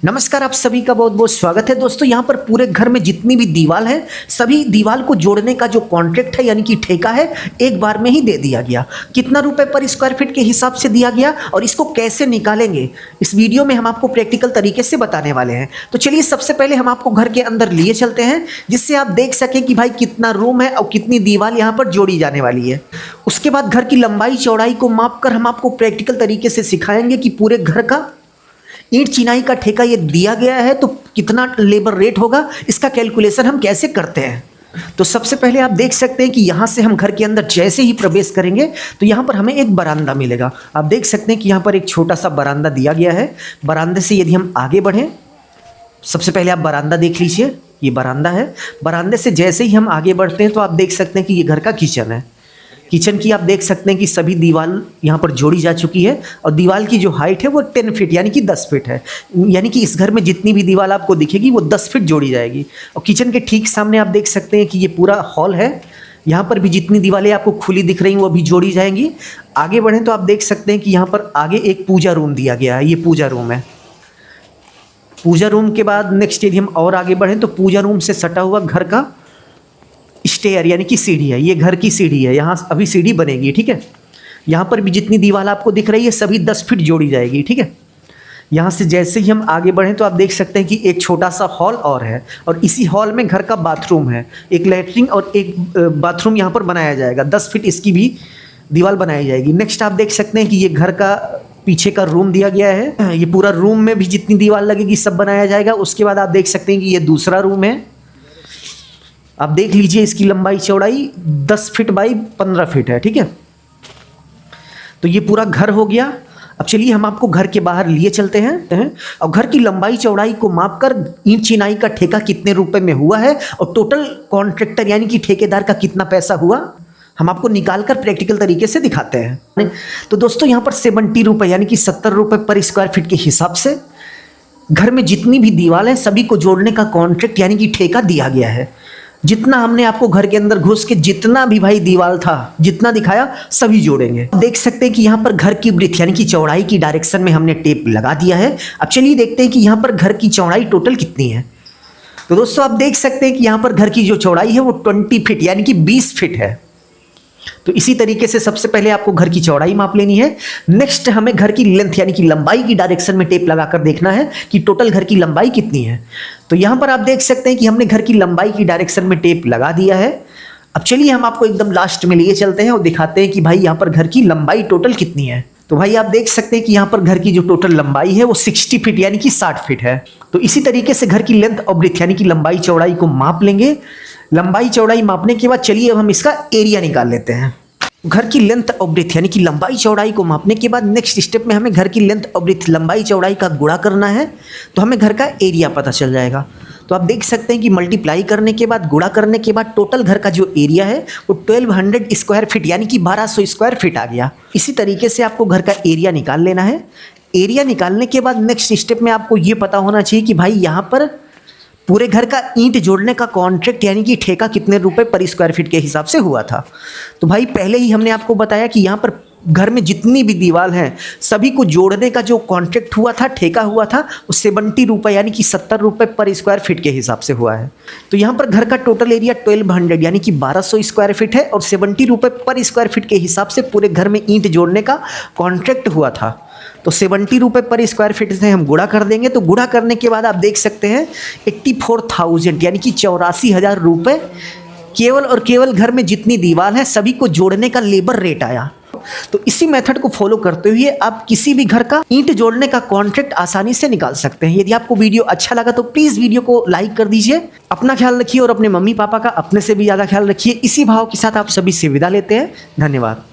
नमस्कार, आप सभी का बहुत बहुत स्वागत है दोस्तों। यहाँ पर पूरे घर में जितनी भी दीवार है, सभी दीवार को जोड़ने का जो कॉन्ट्रैक्ट है यानी कि ठेका है, एक बार में ही दे दिया गया। कितना रुपए पर स्क्वायर फीट के हिसाब से दिया गया और इसको कैसे निकालेंगे, इस वीडियो में हम आपको प्रैक्टिकल तरीके से बताने वाले हैं। तो चलिए सबसे पहले हम आपको घर के अंदर लिए चलते हैं, जिससे आप देख सकें कि भाई कितना रूम है और कितनी दीवार यहाँ पर जोड़ी जाने वाली है। उसके बाद घर की लंबाई चौड़ाई को माप कर हम आपको प्रैक्टिकल तरीके से सिखाएंगे कि पूरे घर का ईंट चिनाई का ठेका ये दिया गया है तो कितना लेबर रेट होगा, इसका कैलकुलेशन हम कैसे करते हैं। तो सबसे पहले आप देख सकते हैं कि यहाँ से हम घर के अंदर जैसे ही प्रवेश करेंगे तो यहाँ पर हमें एक बरामदा मिलेगा। आप देख सकते हैं कि यहाँ पर एक छोटा सा बरामदा दिया गया है। बरामदे से यदि हम आगे बढ़ें, सबसे पहले आप बरामदा देख लीजिए, ये बरामदा है। बरामदे से जैसे ही हम आगे बढ़ते हैं तो आप देख सकते हैं कि ये घर का किचन है। किचन की आप देख सकते हैं कि सभी दीवार यहाँ पर जोड़ी जा चुकी है और दीवार की जो हाइट है वो 10 फीट यानी कि 10 फीट है। यानी कि इस घर में जितनी भी दीवार आपको दिखेगी वो 10 फीट जोड़ी जाएगी। और किचन के ठीक सामने आप देख सकते हैं कि ये पूरा हॉल है। यहाँ पर भी जितनी दीवारें आपको खुली दिख रही हैं वो भी जोड़ी जाएंगी। आगे बढ़ें तो आप देख सकते हैं कि यहाँ पर आगे एक पूजा रूम दिया गया है, ये पूजा रूम है। पूजा रूम के बाद नेक्स्ट यदि हम और आगे बढ़ें तो पूजा रूम से सटा हुआ घर का स्टेयर यानी कि सीढ़ी है, ये घर की सीढ़ी है। यहाँ अभी सीढ़ी बनेगी, ठीक है। यहाँ पर भी जितनी दीवार आपको दिख रही है सभी 10 फीट जोड़ी जाएगी, ठीक है। यहाँ से जैसे ही हम आगे बढ़ें तो आप देख सकते हैं कि एक छोटा सा हॉल और है और इसी हॉल में घर का बाथरूम है। एक लैट्रिन और एक बाथरूम यहाँ पर बनाया जाएगा, 10 फीट इसकी भी दीवार बनाई जाएगी। नेक्स्ट आप देख सकते हैं कि ये घर का पीछे का रूम दिया गया है। ये पूरा रूम में भी जितनी दीवार लगेगी सब बनाया जाएगा। उसके बाद आप देख सकते हैं कि ये दूसरा रूम है। आप देख लीजिए इसकी लंबाई चौड़ाई 10 फीट बाई 15 फीट है, ठीक है। तो ये पूरा घर हो गया। अब चलिए हम आपको घर के बाहर लिए चलते हैं और घर की लंबाई चौड़ाई को मापकर ईंट चिनाई का ठेका कितने रुपए में हुआ है और टोटल कॉन्ट्रैक्टर यानी कि ठेकेदार का कितना पैसा हुआ, हम आपको निकालकर प्रैक्टिकल तरीके से दिखाते हैं। तो दोस्तों यहाँ पर 70 रुपये यानी कि 70 रुपये पर स्क्वायर फीट के हिसाब से घर में जितनी भी दीवार हैं सभी को जोड़ने का कॉन्ट्रैक्ट यानी कि ठेका दिया गया है। जितना हमने आपको घर के अंदर घुस के जितना भी भाई दीवार था जितना दिखाया सभी जोड़ेंगे। देख सकते हैं कि यहाँ पर घर की ब्रीथ यानी कि चौड़ाई की डायरेक्शन में हमने टेप लगा दिया है। अब चलिए देखते हैं कि यहाँ पर घर की चौड़ाई टोटल कितनी है। तो दोस्तों आप देख सकते हैं कि यहाँ पर घर की जो चौड़ाई है वो 20 फीट यानी कि 20 फीट है। तो इसी तरीके से सबसे पहले आपको घर की चौड़ाई माप लेनी है। नेक्स्ट हमें घर की लेंथ यानी कि लंबाई की डायरेक्शन में टेप लगाकर देखना है कि टोटल घर की लंबाई कितनी है। तो यहाँ पर आप देख सकते हैं कि हमने घर की लंबाई की डायरेक्शन में टेप लगा दिया है। अब चलिए हम आपको एकदम लास्ट में लिए चलते हैं और दिखाते हैं कि भाई यहाँ पर घर की लंबाई टोटल कितनी है। तो भाई आप देख सकते हैं कि यहाँ पर घर की जो टोटल लंबाई है वो 60 फीट यानी कि 60 फीट है। तो इसी तरीके से घर की लेंथ और ब्रेथ यानी कि लंबाई चौड़ाई को माप लेंगे। लंबाई चौड़ाई मापने के बाद चलिए अब हम इसका एरिया निकाल लेते हैं। घर की लेंथ और ब्रेथ यानी कि लंबाई चौड़ाई को मापने के बाद नेक्स्ट स्टेप में हमें घर की लेंथ और ब्रेथ लंबाई चौड़ाई का गुणा करना है, तो हमें घर का एरिया पता चल जाएगा। तो आप देख सकते हैं कि मल्टीप्लाई करने के बाद गुणा करने के बाद टोटल घर का जो एरिया है वो 1200 स्क्वायर फीट यानी कि 1200 स्क्वायर फीट आ गया। इसी तरीके से आपको घर का एरिया निकाल लेना है। एरिया निकालने के बाद नेक्स्ट स्टेप में आपको ये पता होना चाहिए कि भाई यहाँ पर पूरे घर का ईंट जोड़ने का कॉन्ट्रैक्ट यानी कि ठेका कितने रुपए पर स्क्वायर फीट के हिसाब से हुआ था। तो भाई पहले ही हमने आपको बताया कि यहाँ पर घर में जितनी भी दीवार हैं सभी को जोड़ने का जो कॉन्ट्रैक्ट हुआ था, ठेका हुआ था, वो 70 रुपये यानी कि 70 रुपये पर स्क्वायर फीट के हिसाब से हुआ है। तो यहाँ पर घर का टोटल एरिया 1200 यानी कि 1200 स्क्वायर फीट है और 70 रुपये पर स्क्वायर फीट के हिसाब से पूरे घर में ईंट जोड़ने का कॉन्ट्रैक्ट हुआ था। तो 70 रुपये पर स्क्वायर फीट से हम गुणा कर देंगे। तो गुणा करने के बाद आप देख सकते हैं 84,000 यानी कि 84,000 रुपये केवल और केवल घर में जितनी दीवार है सभी को जोड़ने का लेबर रेट आया। तो इसी मेथड को फॉलो करते हुए आप किसी भी घर का ईंट जोड़ने का कॉन्ट्रैक्ट आसानी से निकाल सकते हैं। यदि आपको वीडियो अच्छा लगा तो प्लीज़ वीडियो को लाइक कर दीजिए। अपना ख्याल रखिए और अपने मम्मी पापा का अपने से भी ज़्यादा ख्याल रखिए। इसी भाव के साथ आप सभी से विदा लेते हैं। धन्यवाद।